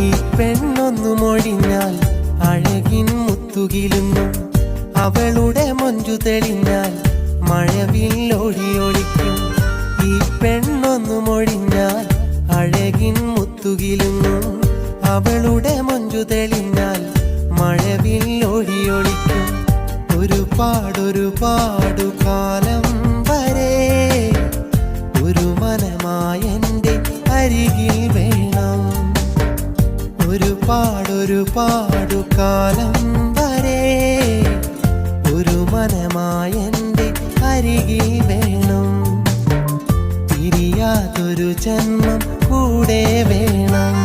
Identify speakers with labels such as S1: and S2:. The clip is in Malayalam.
S1: ഈ പെണ്ണൊന്നു മൊഴിഞ്ഞാൽ അഴകിൻ മുത്തുകിലുങ്ങും, അവളുടെ മൊഞ്ചു തെളിഞ്ഞാൽ മഴവില്ലൊളിയൊളിക്കും. ഈ പെണ്ണൊന്നു മൊഴിഞ്ഞാൽ അഴകിൻ മുത്തുകിലുങ്ങും, അവളുടെ മൊഞ്ചു തെളിഞ്ഞാൽ മഴവില്ലൊളിയൊളിക്കും. ഒരുപാടൊരുപാടു കാലം വരെ ഒരു മനമായെൻ്റെ അരികിൽ വേണം. ഒരുപാടൊരുപാടു കാലം വരെ ഒരു മനമായെൻ്റെ അരികിൽ വേണം. പിരിയാതൊരു ജന്മം കൂടെ വേണം.